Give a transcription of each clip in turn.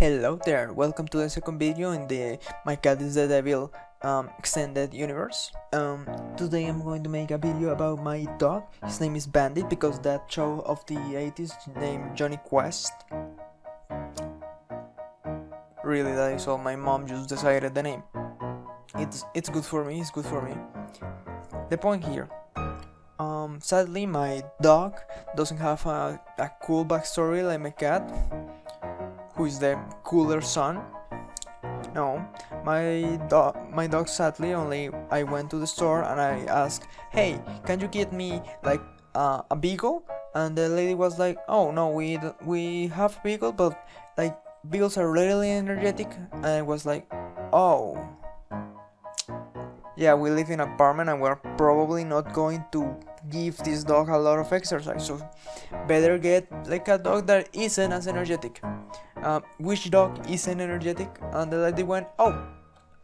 Hello there, welcome to the second video in the My Cat is the Devil extended universe. Today I'm going to make a video about my dog. His name is Bandit because that show of the 80s named Johnny Quest. Really, that is all. My mom just decided the name. It's good for me, it's good for me. The point here. Sadly my dog doesn't have a cool backstory like my cat, who is the cooler son. No, my dog sadly only I went to the store and I asked, hey, can you get me like a beagle? And the lady was like, oh no, we have beagle, but like beagles are really energetic. And I was like, oh yeah, we live in an apartment and we're probably not going to give this dog a lot of exercise, so better get like a dog that isn't as energetic. Which dog isn't energetic? And the lady went, oh,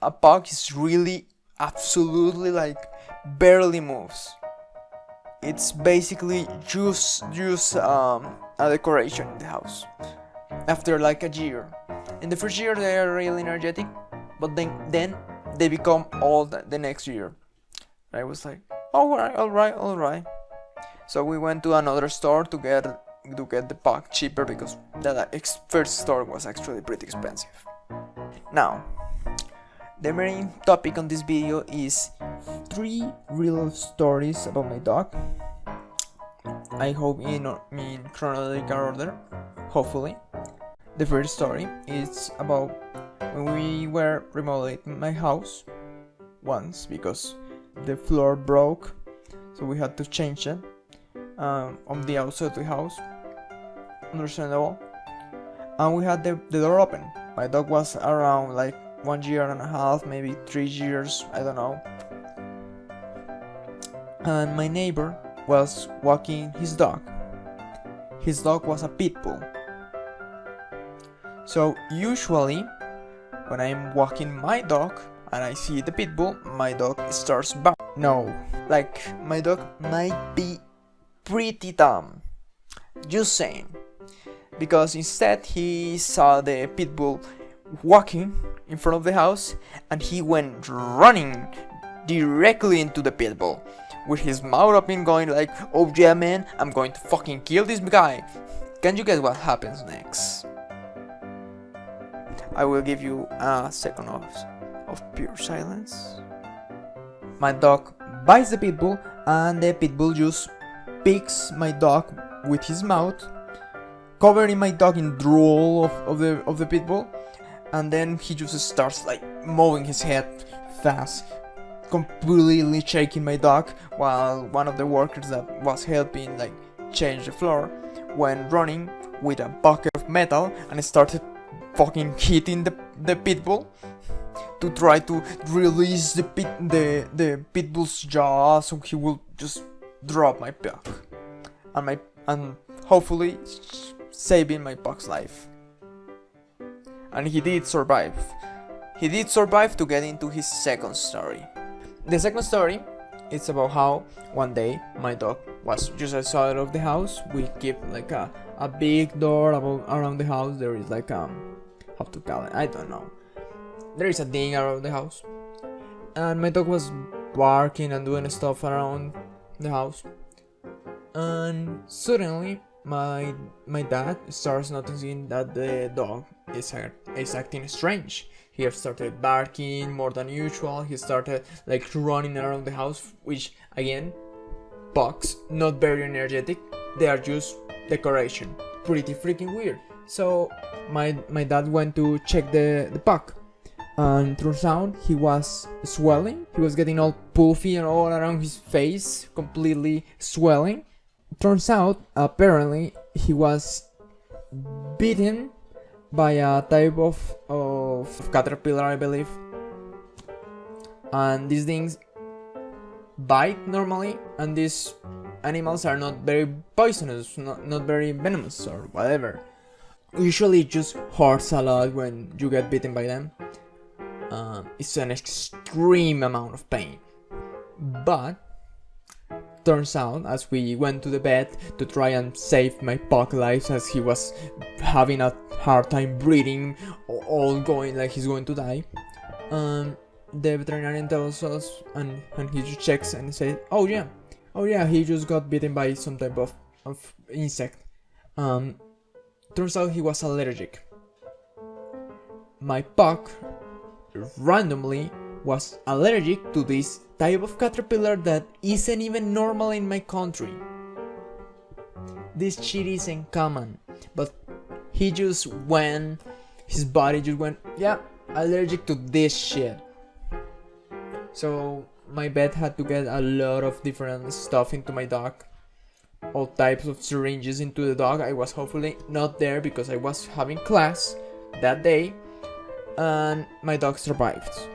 a pug is really absolutely like barely moves. It's basically just a decoration in the house. After like a year, in the first year they are really energetic, but then they become old the next year. I was like, alright. So we went to another store to get the pug cheaper because that first store was actually pretty expensive. Now, the main topic on this video is 3 real stories about my dog. I hope in chronological order, hopefully. The first story is about when we were remodeling my house once because the floor broke, so we had to change it on the outside of the house. Understandable. And we had the door open. My dog was around like 1 year and a half, maybe 3 years, I don't know. And my neighbor was walking his dog. His dog was a pit bull. So usually when I'm walking my dog and I see the pit bull, my dog starts barking. No, like my dog might be pretty dumb. Just saying. Because instead he saw the pit bull walking in front of the house and he went running directly into the pit bull with his mouth open going like, oh yeah man, I'm going to fucking kill this guy. Can you guess what happens next? I will give you a second of pure silence. My dog bites the pit bull and the pit bull just picks my dog with his mouth, covering my dog in drool of the pit bull, and then he just starts like moving his head fast, completely shaking my dog, while one of the workers that was helping like change the floor went running with a bucket of metal and started fucking hitting the pit bull to try to release the pit bull's jaw so he will just drop my pug and hopefully saving my pug's life. And he did survive. He did survive to get into his second story. The second story is about how one day my dog was just outside of the house. We keep like a big door around the house. There is like how to call it, I don't know. There is a thing around the house, and my dog was barking and doing stuff around the house. And suddenly, my dad starts noticing that the dog is acting strange. He started barking more than usual. He started like running around the house, which again, pugs not very energetic. They are just decoration. Pretty freaking weird. So my dad went to check the pug, and turns out he was swelling. He was getting all puffy and all around his face, completely swelling. Turns out apparently he was bitten by a type of caterpillar, I believe. And these things bite normally, and these animals are not very poisonous, not very venomous or whatever. Usually it just hurts a lot when you get bitten by them. It's an extreme amount of pain. But turns out, as we went to the bed to try and save my pug life, as he was having a hard time breathing, all going like he's going to die, the veterinarian tells us, and he just checks and says, oh yeah, he just got bitten by some type of insect. Turns out he was allergic. My pug randomly was allergic to this type of caterpillar that isn't even normal in my country. This shit isn't common, but he just went, his body just went, yeah, allergic to this shit. So my vet had to get a lot of different stuff into my dog, all types of syringes into the dog. I was hopefully not there because I was having class that day, and my dog survived.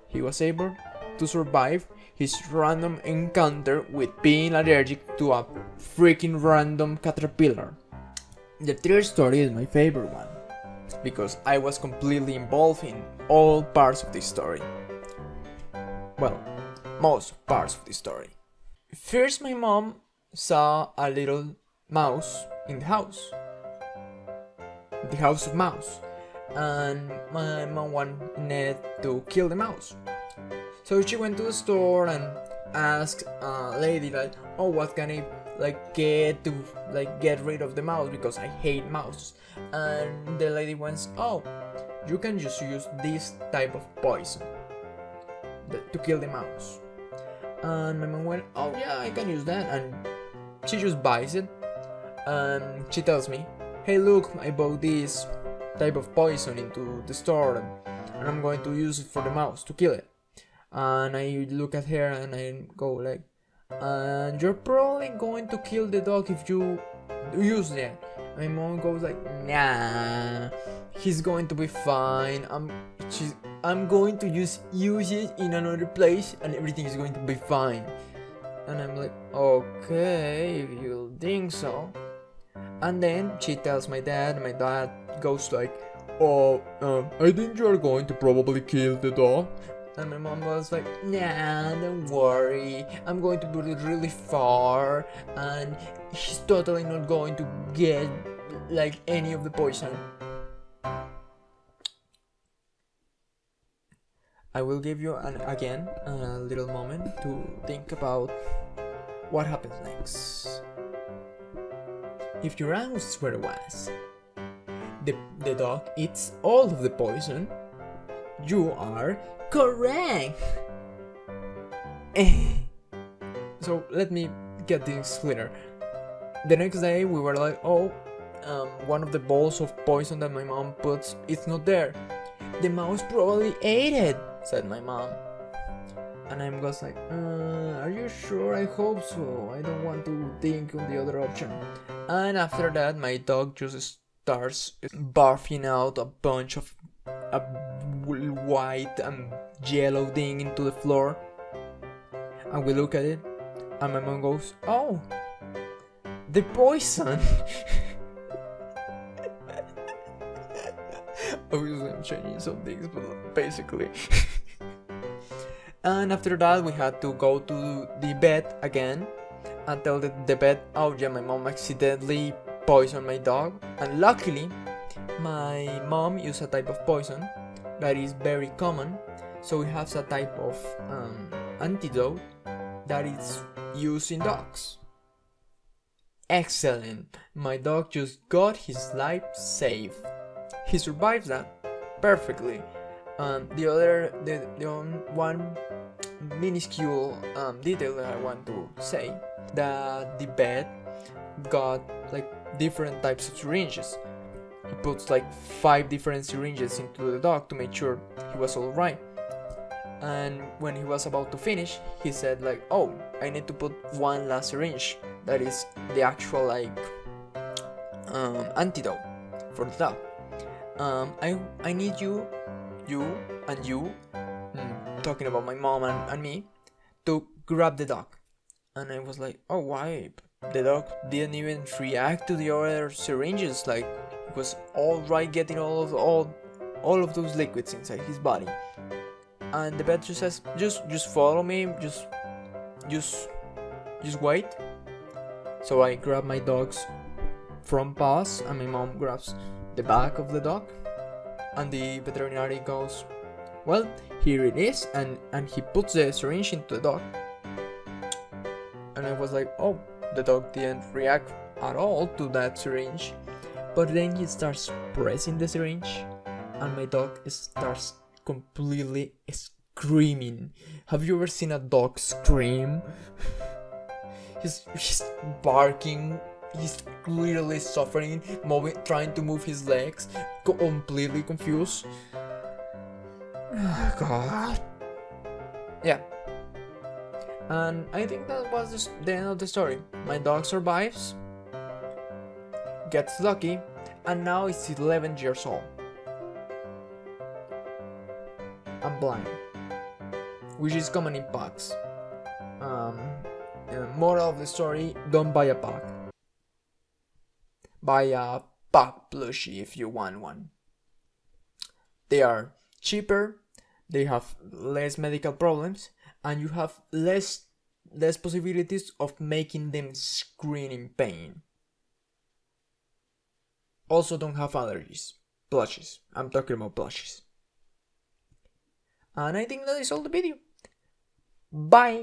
He was able to survive his random encounter with being allergic to a freaking random caterpillar. The third story is my favorite one, because I was completely involved in all parts of this story. Well, most parts of the story. First, my mom saw a little mouse in the house of mouse, and my mom wanted to kill the mouse. So she went to the store and asked a lady like, oh, what can I get to get rid of the mouse, because I hate mouse. And the lady went, oh, you can just use this type of poison to kill the mouse. And my mom went, oh yeah, I can use that, and she just buys it, and she tells me, hey look, I bought this type of poison into the store, and I'm going to use it for the mouse to kill it. And I look at her and I go like, and you're probably going to kill the dog if you use it. My mom goes like, nah, he's going to be fine. I'm going to use it in another place and everything is going to be fine. And I'm like, okay, if you think so. And then she tells my dad, and my dad goes like, oh, I think you're going to probably kill the dog. And my mom was like, nah, don't worry, I'm going to put it really far, and he's totally not going to get any of the poison. I will give you again a little moment to think about what happens next. If your answer was the dog eats all of the poison, you are correct. So let me get this clear. The next day we were like, oh, one of the balls of poison that my mom puts, it's not there. The mouse probably ate it, said my mom. And I was like, are you sure? I hope so. I don't want to think on the other option. And after that, my dog just starts barfing out a bunch of a white and yellow thing into the floor. And we look at it, and my mom goes, oh, the poison. Obviously I'm changing some things, but basically. And after that we had to go to the vet again and tell the vet, oh yeah, my mom accidentally poisoned my dog. And luckily my mom used a type of poison that is very common, so we have a type of antidote that is used in dogs. Excellent, my dog just got his life saved. He survives that perfectly. The one minuscule detail that I want to say, that the vet got different types of syringes. He puts 5 different syringes into the dog to make sure he was alright. And when he was about to finish, he said oh, I need to put one last syringe that is the actual antidote for the dog. I need you, talking about my mom and me, to grab the dog. And I was like, oh, why? The dog didn't even react to the other syringes. It was alright getting all of those liquids inside his body. And the vet just says, just follow me, just just wait. So I grab my dog's front paws and my mom grabs the back of the dog, and the veterinarian goes, well, here it is, and he puts the syringe into the dog. And I was like, oh, the dog didn't react at all to that syringe. But then he starts pressing the syringe, and my dog starts completely screaming. Have you ever seen a dog scream? He's barking. He's clearly suffering, trying to move his legs, completely confused. God. Yeah. And I think that was the end of the story. My dog survives, gets lucky, and now is 11 years old. I'm blind, which is common in packs. Moral of the story: don't buy a pack. Buy a pack plushie if you want one. They are cheaper, they have less medical problems, and you have less possibilities of making them scream in pain. Also, don't have allergies. Plushies. I'm talking about plushies. And I think that is all the video. Bye!